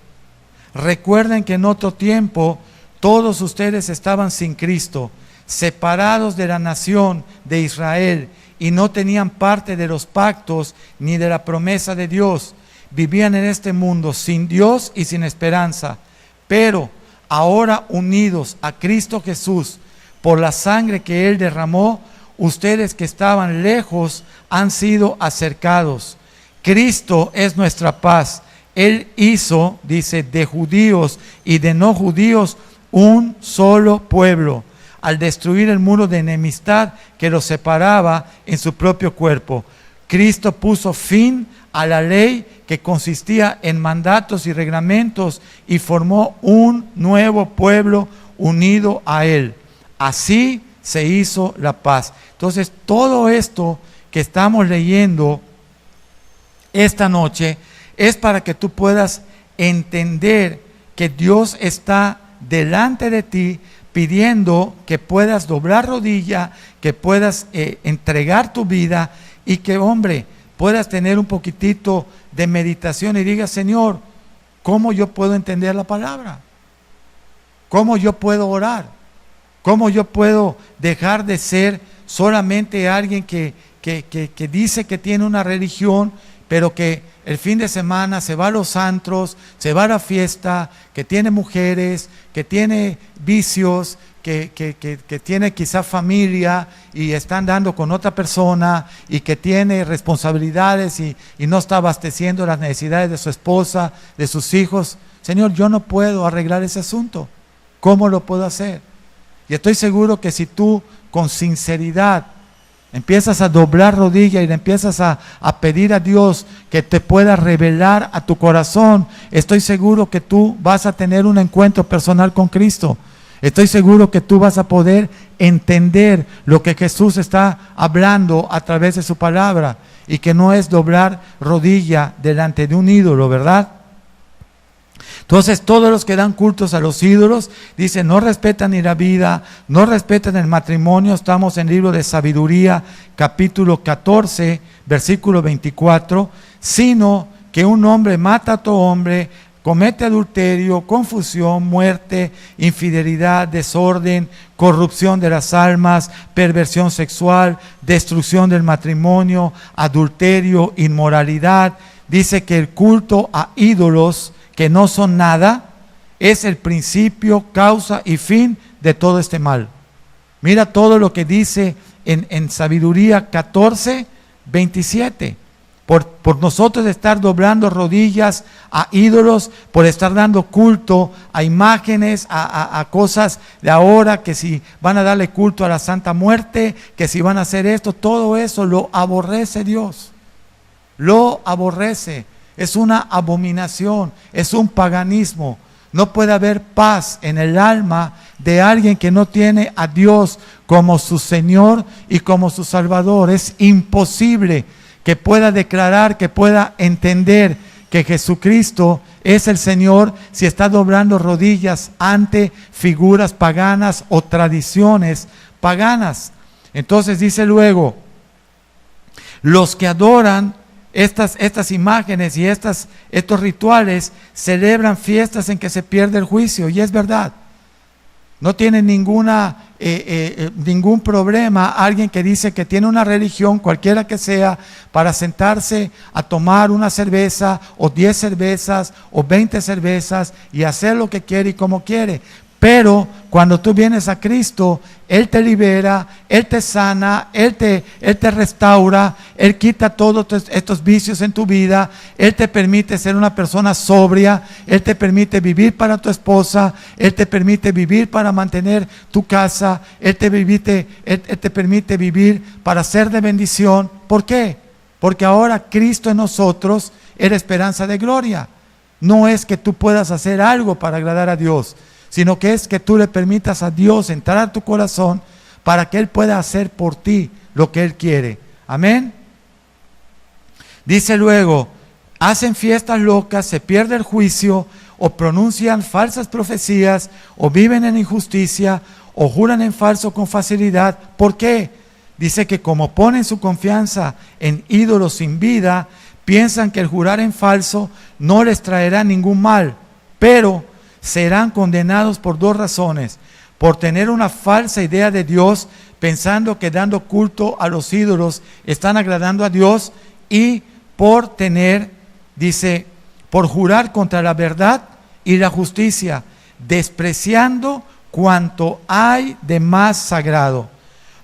recuerden que en otro tiempo todos ustedes estaban sin Cristo, separados de la nación de Israel y no tenían parte de los pactos ni de la promesa de Dios. Vivían en este mundo sin Dios y sin esperanza. Pero ahora unidos a Cristo Jesús por la sangre que Él derramó, ustedes que estaban lejos han sido acercados. Cristo es nuestra paz. Él hizo, dice, de judíos y de no judíos un solo pueblo, al destruir el muro de enemistad que los separaba en su propio cuerpo. Cristo puso fin a la ley que consistía en mandatos y reglamentos y formó un nuevo pueblo unido a Él. Así se hizo la paz. Entonces, todo esto que estamos leyendo esta noche es para que tú puedas entender que Dios está delante de ti pidiendo que puedas doblar rodilla, que puedas entregar tu vida y que, hombre, puedas tener un poquitito de meditación y digas, Señor, ¿cómo yo puedo entender la palabra? ¿Cómo yo puedo orar? ¿Cómo yo puedo dejar de ser solamente alguien que dice que tiene una religión, pero que el fin de semana se va a los antros, se va a la fiesta, que tiene mujeres, que tiene vicios, que tiene quizá familia y está andando con otra persona y que tiene responsabilidades y no está abasteciendo las necesidades de su esposa, de sus hijos? Señor, yo no puedo arreglar ese asunto. ¿Cómo lo puedo hacer? Y estoy seguro que si tú con sinceridad empiezas a doblar rodilla y le empiezas a pedir a Dios que te pueda revelar a tu corazón, estoy seguro que tú vas a tener un encuentro personal con Cristo. Estoy seguro que tú vas a poder entender lo que Jesús está hablando a través de su palabra y que no es doblar rodilla delante de un ídolo, ¿verdad? Entonces todos los que dan cultos a los ídolos, dicen, no respetan ni la vida, no respetan el matrimonio. Estamos en el libro de Sabiduría, capítulo 14, versículo 24, sino que un hombre mata a otro hombre, comete adulterio, confusión, muerte, infidelidad, desorden, corrupción de las almas, perversión sexual, destrucción del matrimonio, adulterio, inmoralidad. Dice que el culto a ídolos que no son nada, es el principio, causa y fin de todo este mal. Mira todo lo que dice en Sabiduría 14, 27. por nosotros estar doblando rodillas a ídolos, por estar dando culto a imágenes, a cosas de ahora, que si van a darle culto a la Santa Muerte, que si van a hacer esto, todo eso lo aborrece Dios. Lo aborrece. Es una abominación, es un paganismo. No puede haber paz en el alma de alguien que no tiene a Dios como su Señor y como su Salvador. Es imposible que pueda declarar, que pueda entender que Jesucristo es el Señor si está doblando rodillas ante figuras paganas o tradiciones paganas. Entonces dice luego, los que adoran estas imágenes y estos rituales celebran fiestas en que se pierde el juicio, y es verdad. No tiene ningún problema alguien que dice que tiene una religión, cualquiera que sea, para sentarse a tomar una cerveza o 10 cervezas o 20 cervezas y hacer lo que quiere y como quiere. Pero cuando tú vienes a Cristo, Él te libera, Él te sana, Él te restaura, Él quita todos estos vicios en tu vida, Él te permite ser una persona sobria, Él te permite vivir para tu esposa, Él te permite vivir para mantener tu casa, Él te permite vivir para ser de bendición. ¿Por qué? Porque ahora Cristo en nosotros es la esperanza de gloria. No es que tú puedas hacer algo para agradar a Dios, sino que es que tú le permitas a Dios entrar a tu corazón para que Él pueda hacer por ti lo que Él quiere. Amén. Dice luego, hacen fiestas locas, se pierde el juicio, o pronuncian falsas profecías, o viven en injusticia, o juran en falso con facilidad. ¿Por qué? Dice que como ponen su confianza en ídolos sin vida, piensan que el jurar en falso no les traerá ningún mal, pero serán condenados por 2 razones: por tener una falsa idea de Dios, pensando que dando culto a los ídolos están agradando a Dios, y por tener, dice, por jurar contra la verdad y la justicia, despreciando cuanto hay de más sagrado.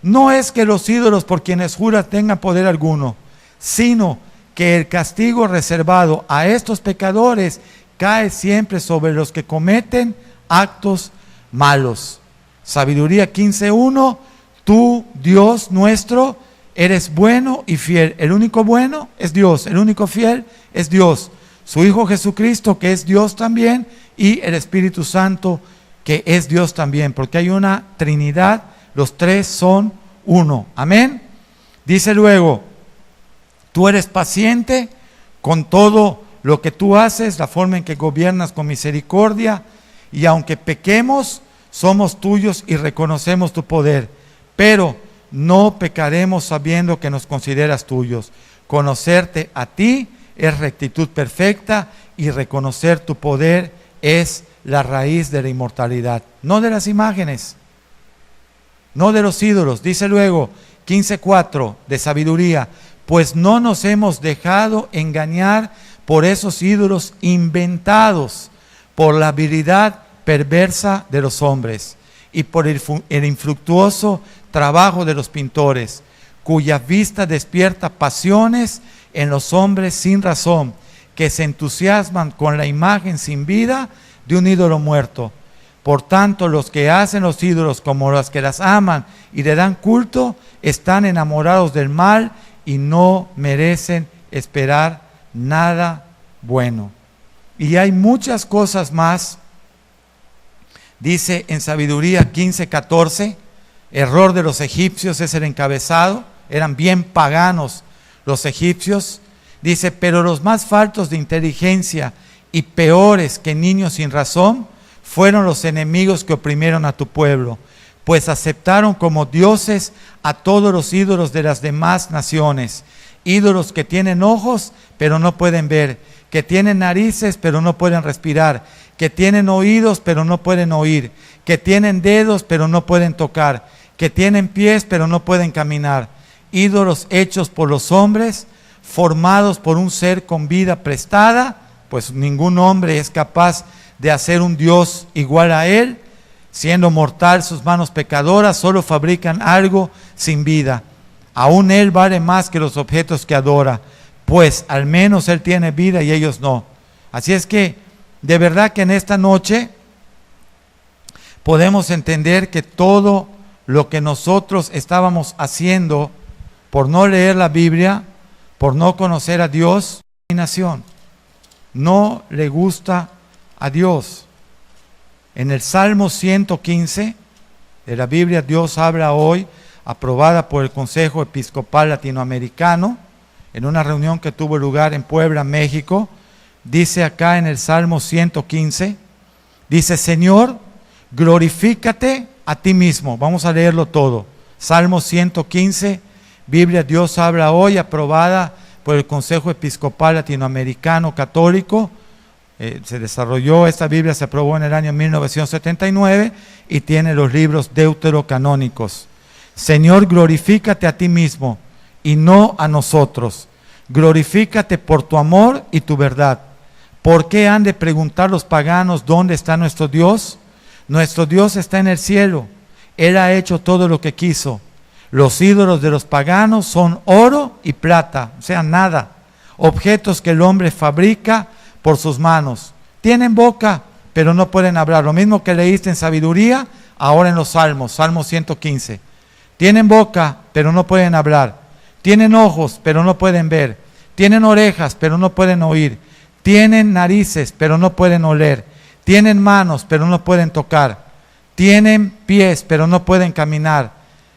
No es que los ídolos por quienes juras tengan poder alguno, sino que el castigo reservado a estos pecadores cae siempre sobre los que cometen actos malos. Sabiduría 15:1, tú, Dios nuestro, eres bueno y fiel. El único bueno es Dios, el único fiel es Dios. Su Hijo Jesucristo, que es Dios también, y el Espíritu Santo, que es Dios también, porque hay una Trinidad, los 3 son uno. Amén. Dice luego, tú eres paciente con todo lo que tú haces, la forma en que gobiernas con misericordia, y aunque pequemos, somos tuyos y reconocemos tu poder, pero no pecaremos sabiendo que nos consideras tuyos. Conocerte a ti es rectitud perfecta, y reconocer tu poder es la raíz de la inmortalidad. No de las imágenes, no de los ídolos. Dice luego, 15:4 de sabiduría, pues no nos hemos dejado engañar por esos ídolos inventados por la habilidad perversa de los hombres y por el infructuoso trabajo de los pintores, cuya vista despierta pasiones en los hombres sin razón, que se entusiasman con la imagen sin vida de un ídolo muerto. Por tanto, los que hacen los ídolos como los que las aman y le dan culto, están enamorados del mal y no merecen esperar nada bueno. Y hay muchas cosas más. Dice en Sabiduría 15:14, error de los egipcios es el encabezado, eran bien paganos los egipcios. Dice, pero los más faltos de inteligencia y peores que niños sin razón fueron los enemigos que oprimieron a tu pueblo, pues aceptaron como dioses a todos los ídolos de las demás naciones, ídolos que tienen ojos pero no pueden ver, que tienen narices pero no pueden respirar, que tienen oídos pero no pueden oír, que tienen dedos pero no pueden tocar, que tienen pies pero no pueden caminar, ídolos hechos por los hombres, formados por un ser con vida prestada, pues ningún hombre es capaz de hacer un Dios igual a él, siendo mortal sus manos pecadoras, solo fabrican algo sin vida. Aún él vale más que los objetos que adora, pues al menos Él tiene vida y ellos no. Así es que, de verdad que en esta noche podemos entender que todo lo que nosotros estábamos haciendo por no leer la Biblia, por no conocer a Dios, no le gusta a Dios. En el Salmo 115 de la Biblia, Dios habla hoy, aprobada por el Consejo Episcopal Latinoamericano, en una reunión que tuvo lugar en Puebla, México. Dice acá en el Salmo 115, dice: Señor, glorifícate a ti mismo. Vamos a leerlo todo. Salmo 115, Biblia Dios habla hoy, aprobada por el Consejo Episcopal Latinoamericano Católico. Se desarrolló, esta Biblia se aprobó en el año 1979 y tiene los libros deuterocanónicos. Señor, glorifícate a ti mismo y no a nosotros. Glorifícate por tu amor y tu verdad. ¿Por qué han de preguntar los paganos dónde está nuestro Dios? Nuestro Dios está en el cielo. Él ha hecho todo lo que quiso. Los ídolos de los paganos son oro y plata, o sea, nada. Objetos que el hombre fabrica por sus manos. Tienen boca, pero no pueden hablar. Lo mismo que leíste en Sabiduría, ahora en los Salmos, Salmo 115. Tienen boca, pero no pueden hablar. Tienen ojos, pero no pueden ver. Tienen orejas, pero no pueden oír. Tienen narices, pero no pueden oler. Tienen manos, pero no pueden tocar. Tienen pies, pero no pueden caminar.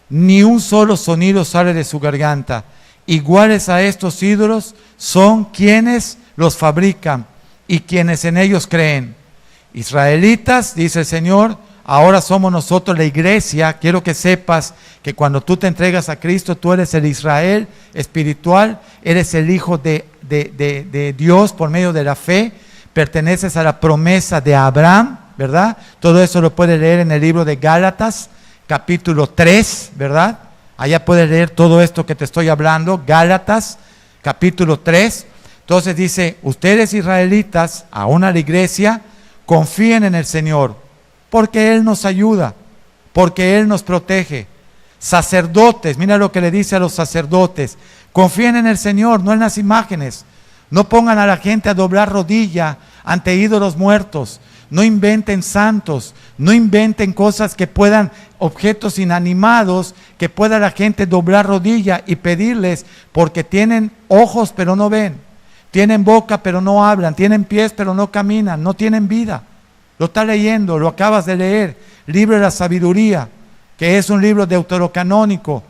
Ni un solo sonido sale de su garganta. Iguales a estos ídolos son quienes los fabrican y quienes en ellos creen. Israelitas, dice el Señor, ahora somos nosotros la iglesia. Quiero que sepas que cuando tú te entregas a Cristo, tú eres el Israel espiritual, eres el hijo de Dios por medio de la fe, perteneces a la promesa de Abraham, ¿verdad? Todo eso lo puedes leer en el libro de Gálatas, capítulo 3, ¿verdad? Allá puedes leer todo esto que te estoy hablando, Gálatas, capítulo 3. Entonces dice: ustedes israelitas, aún a la iglesia, confíen en el Señor, porque Él nos ayuda, porque Él nos protege. Sacerdotes, mira lo que le dice a los sacerdotes: confíen en el Señor, no en las imágenes. No pongan a la gente a doblar rodilla ante ídolos muertos. No inventen santos, no inventen cosas que puedan, objetos inanimados, que pueda la gente doblar rodilla y pedirles, porque tienen ojos pero no ven, tienen boca pero no hablan, tienen pies pero no caminan, no tienen vida. Lo estás leyendo, lo acabas de leer, libro de la Sabiduría, que es un libro deuterocanónico,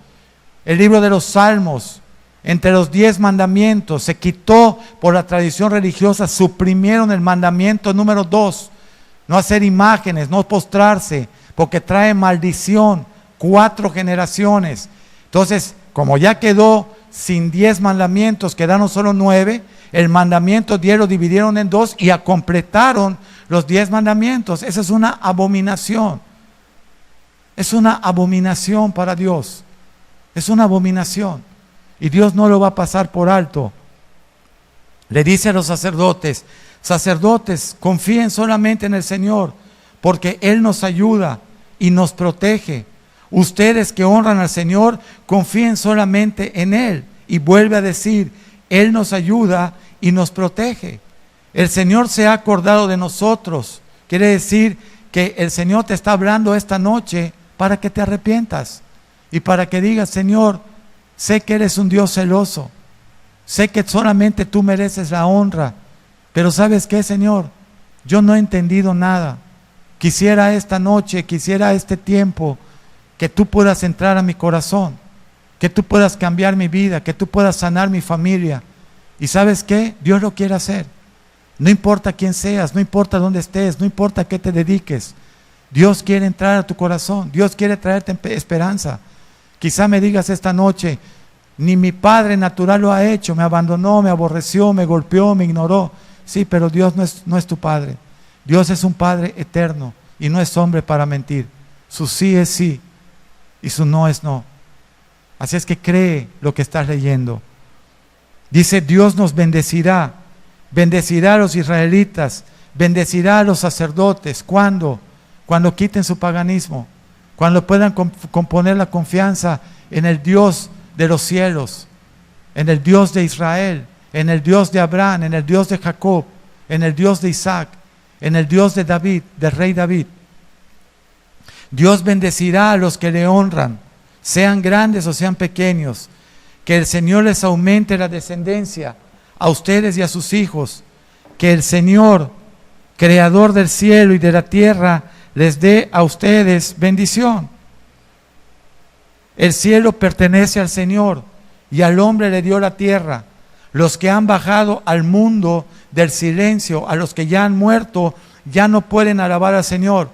el libro de los Salmos. Entre los 10 mandamientos se quitó por la tradición religiosa, suprimieron el mandamiento número 2, no hacer imágenes, no postrarse, porque trae maldición, 4 generaciones. Entonces, como ya quedó sin 10 mandamientos, quedaron solo 9, el mandamiento 10 lo dividieron en 2 y completaron los 10 mandamientos. Esa es una abominación. Es una abominación para Dios. Es una abominación. Y Dios no lo va a pasar por alto. Le dice a los sacerdotes: sacerdotes, confíen solamente en el Señor, porque Él nos ayuda y nos protege. Ustedes que honran al Señor, confíen solamente en Él. Y vuelve a decir: Él nos ayuda y nos protege. El Señor se ha acordado de nosotros. Quiere decir que el Señor te está hablando esta noche para que te arrepientas y para que digas: Señor, sé que eres un Dios celoso, sé que solamente tú mereces la honra, pero ¿sabes qué, Señor? Yo no he entendido nada. Quisiera esta noche, quisiera este tiempo, que tú puedas entrar a mi corazón, que tú puedas cambiar mi vida, que tú puedas sanar mi familia. ¿Y sabes qué? Dios lo quiere hacer. No importa quién seas, no importa dónde estés, no importa a qué te dediques. Dios quiere entrar a tu corazón, Dios quiere traerte esperanza. Quizá me digas esta noche: ni mi padre natural lo ha hecho, me abandonó, me aborreció, me golpeó, me ignoró. Sí, pero Dios no es tu padre. Dios es un Padre eterno y no es hombre para mentir. Su sí es sí y su no es no. Así es que cree lo que estás leyendo. Dice: Dios nos bendecirá, bendecirá a los israelitas, bendecirá a los sacerdotes. ¿Cuándo? Cuando quiten su paganismo, cuando puedan componer la confianza en el Dios de los cielos, en el Dios de Israel, en el Dios de Abraham, en el Dios de Jacob, en el Dios de Isaac, en el Dios de David, del rey David. Dios bendecirá a los que le honran, sean grandes o sean pequeños. Que el Señor les aumente la descendencia a ustedes y a sus hijos. Que el Señor, creador del cielo y de la tierra, les dé a ustedes bendición. El cielo pertenece al Señor y al hombre le dio la tierra. Los que han bajado al mundo del silencio, a los que ya han muerto, ya no pueden alabar al Señor.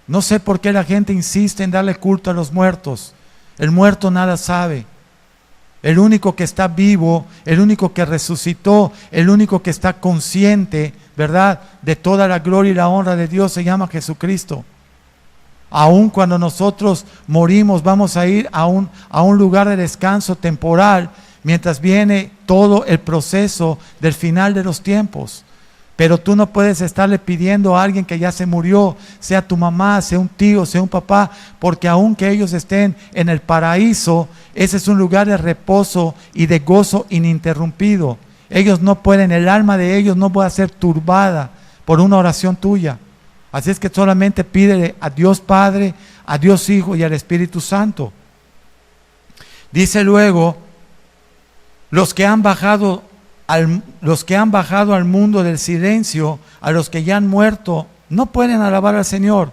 No sé por qué la gente insiste en darle culto a los muertos. El muerto nada sabe. El único que está vivo, el único que resucitó, el único que está consciente, ¿verdad?, de toda la gloria y la honra de Dios se llama Jesucristo. Aun cuando nosotros morimos, vamos a ir a un lugar de descanso temporal, mientras viene todo el proceso del final de los tiempos. Pero tú no puedes estarle pidiendo a alguien que ya se murió, sea tu mamá, sea un tío, sea un papá, porque aunque ellos estén en el paraíso, ese es un lugar de reposo y de gozo ininterrumpido. Ellos no pueden, el alma de ellos no puede ser turbada por una oración tuya. Así es que solamente pídele a Dios Padre, a Dios Hijo y al Espíritu Santo. Dice luego, los que han bajado al mundo del silencio, a los que ya han muerto, no pueden alabar al Señor,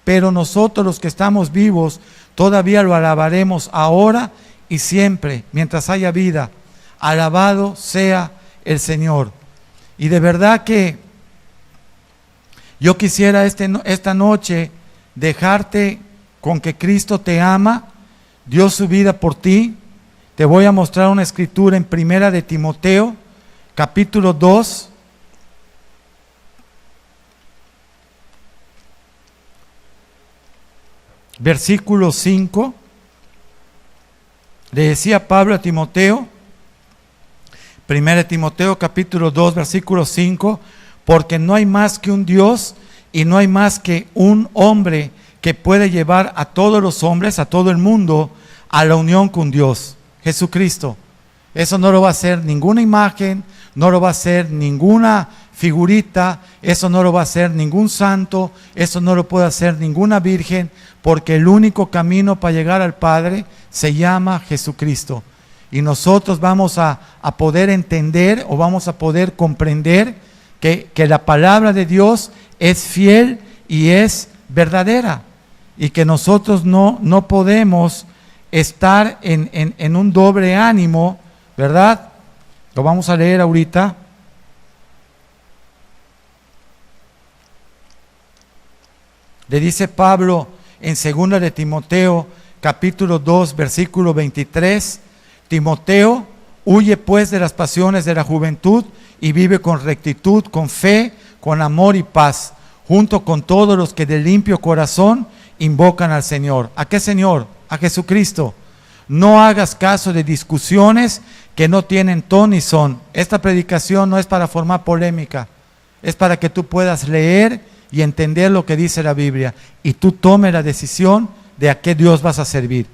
pero nosotros los que estamos vivos, todavía lo alabaremos ahora y siempre, mientras haya vida. Alabado sea el Señor. Y de verdad que yo quisiera esta noche dejarte con que Cristo te ama, dio su vida por ti. Te voy a mostrar una escritura en Primera de Timoteo, capítulo 2, versículo 5. Le decía Pablo a Timoteo, 1 Timoteo capítulo 2, versículo 5, porque no hay más que un Dios y no hay más que un hombre que puede llevar a todos los hombres, a todo el mundo, a la unión con Dios, Jesucristo. Eso no lo va a hacer ninguna imagen, no lo va a hacer ninguna figurita, eso no lo va a hacer ningún santo, eso no lo puede hacer ninguna virgen, porque el único camino para llegar al Padre se llama Jesucristo. Y nosotros vamos a poder entender o vamos a poder comprender que la palabra de Dios es fiel y es verdadera. Y que nosotros no podemos estar en un doble ánimo, ¿verdad? Lo vamos a leer ahorita. Le dice Pablo en 2 de Timoteo, capítulo 2, versículo 23, Timoteo, huye pues de las pasiones de la juventud y vive con rectitud, con fe, con amor y paz, junto con todos los que de limpio corazón invocan al Señor. ¿A qué Señor? A Jesucristo. No hagas caso de discusiones que no tienen ton ni son. Esta predicación no es para formar polémica, es para que tú puedas leer y entender lo que dice la Biblia y tú tomes la decisión de a qué Dios vas a servir.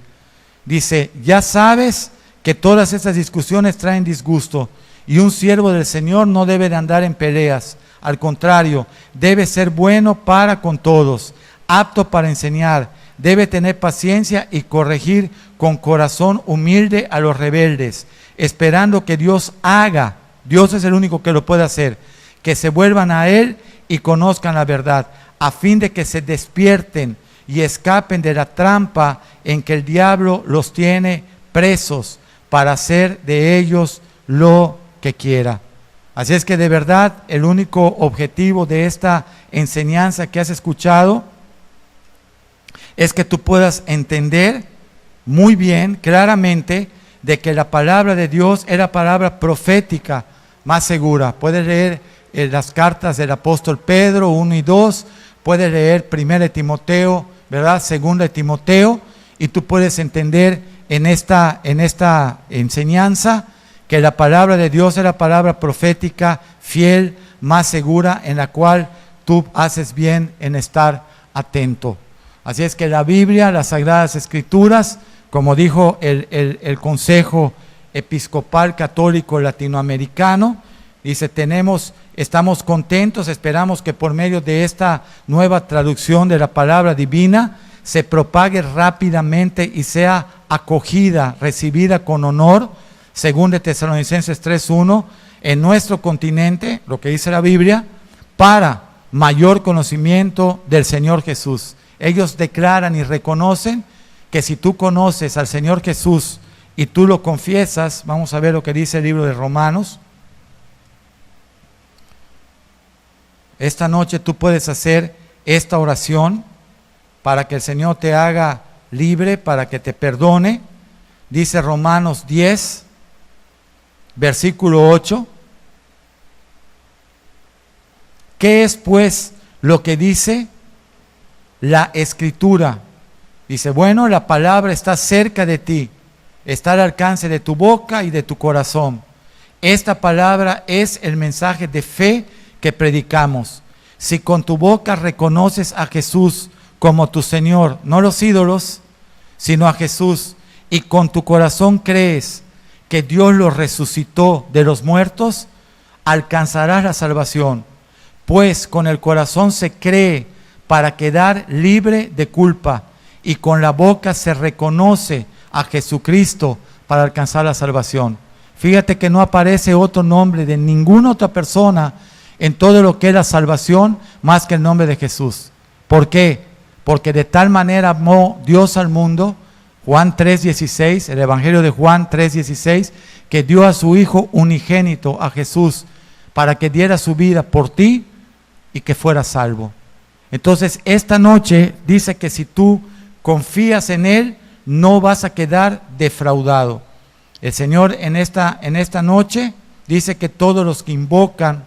Dice, ya sabes que todas estas discusiones traen disgusto y un siervo del Señor no debe de andar en peleas. Al contrario, debe ser bueno para con todos, apto para enseñar, debe tener paciencia y corregir con corazón humilde a los rebeldes, esperando que Dios haga, Dios es el único que lo puede hacer, que se vuelvan a Él y conozcan la verdad, a fin de que se despierten y escapen de la trampa en que el diablo los tiene presos para hacer de ellos lo que quiera. Así es que de verdad el único objetivo de esta enseñanza que has escuchado es que tú puedas entender muy bien, claramente, de que la palabra de Dios es la palabra profética más segura. Puedes leer las cartas del apóstol Pedro 1 y 2, puedes leer 1 Timoteo, ¿verdad? 2 Timoteo, y tú puedes entender en esta enseñanza que la palabra de Dios es la palabra profética fiel, más segura, en la cual tú haces bien en estar atento. Así es que la Biblia, las Sagradas Escrituras, como dijo el consejo episcopal católico latinoamericano. Dice, estamos contentos, esperamos que por medio de esta nueva traducción de la palabra divina se propague rápidamente y sea acogida, recibida con honor, según de Tesalonicenses 3:1, en nuestro continente, lo que dice la Biblia, para mayor conocimiento del Señor Jesús. Ellos declaran y reconocen que si tú conoces al Señor Jesús y tú lo confiesas, vamos a ver lo que dice el libro de Romanos. Esta noche tú puedes hacer esta oración para que el Señor te haga libre, para que te perdone. Dice Romanos 10, versículo 8. ¿Qué es pues lo que dice la Escritura? Dice, bueno, la palabra está cerca de ti, está al alcance de tu boca y de tu corazón. Esta palabra es el mensaje de fe que predicamos. Si con tu boca reconoces a Jesús como tu Señor, no los ídolos, sino a Jesús, y con tu corazón crees que Dios lo resucitó de los muertos, alcanzarás la salvación. Pues con el corazón se cree para quedar libre de culpa, y con la boca se reconoce a Jesucristo para alcanzar la salvación. Fíjate que no aparece otro nombre de ninguna otra persona en todo lo que es la salvación más que el nombre de Jesús. ¿Por qué? Porque de tal manera amó Dios al mundo, Juan 3:16, el Evangelio de Juan 3:16, que dio a su Hijo unigénito, a Jesús, para que diera su vida por ti y que fuera salvo. Entonces, esta noche dice que si tú confías en Él, no vas a quedar defraudado. El Señor en esta noche dice que todos los que invocan,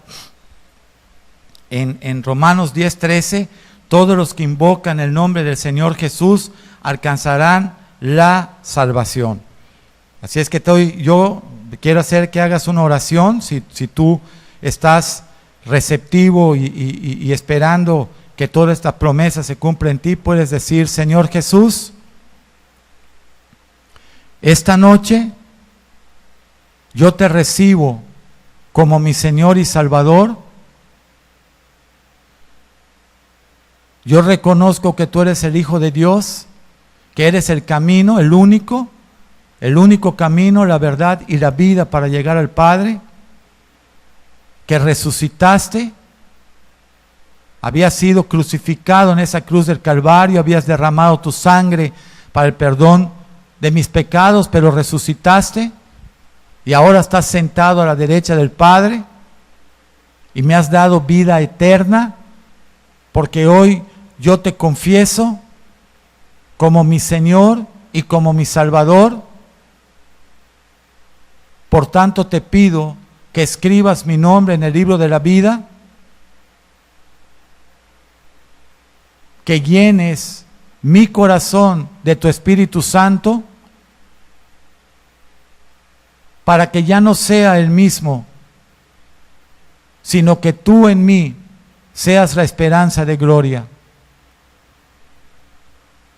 en Romanos 10:13, todos los que invocan el nombre del Señor Jesús alcanzarán la salvación. Así es que yo quiero hacer que hagas una oración, si tú estás receptivo y esperando que toda esta promesa se cumpla en ti, puedes decir, Señor Jesús, esta noche yo te recibo como mi Señor y Salvador. Yo reconozco que tú eres el Hijo de Dios, que eres el camino, el único camino, la verdad y la vida para llegar al Padre, que resucitaste, habías sido crucificado en esa cruz del Calvario, habías derramado tu sangre para el perdón de mis pecados, pero resucitaste y ahora estás sentado a la derecha del Padre y me has dado vida eterna, porque hoy yo te confieso como mi Señor y como mi Salvador. Por tanto te pido que escribas mi nombre en el libro de la vida, que llenes mi corazón de tu Espíritu Santo, para que ya no sea el mismo, sino que tú en mí seas la esperanza de gloria.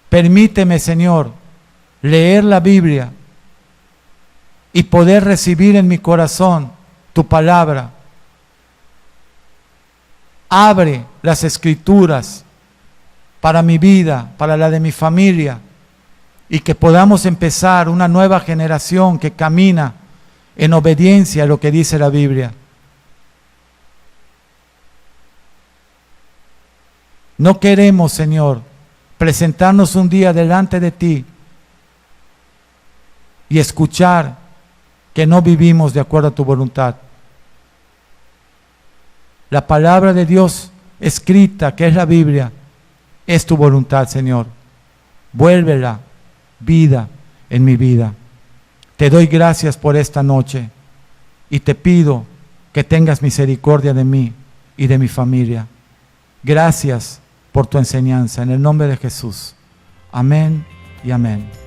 Permíteme, Señor, leer la Biblia y poder recibir en mi corazón tu palabra. Abre las Escrituras para mi vida, para la de mi familia, y que podamos empezar una nueva generación que camina en obediencia a lo que dice la Biblia. No queremos, Señor, presentarnos un día delante de ti y escuchar que no vivimos de acuerdo a tu voluntad. La palabra de Dios escrita, que es la Biblia, es tu voluntad, Señor. Vuélvela vida en mi vida. Te doy gracias por esta noche y te pido que tengas misericordia de mí y de mi familia. Gracias por tu enseñanza, en el nombre de Jesús. Amén y amén.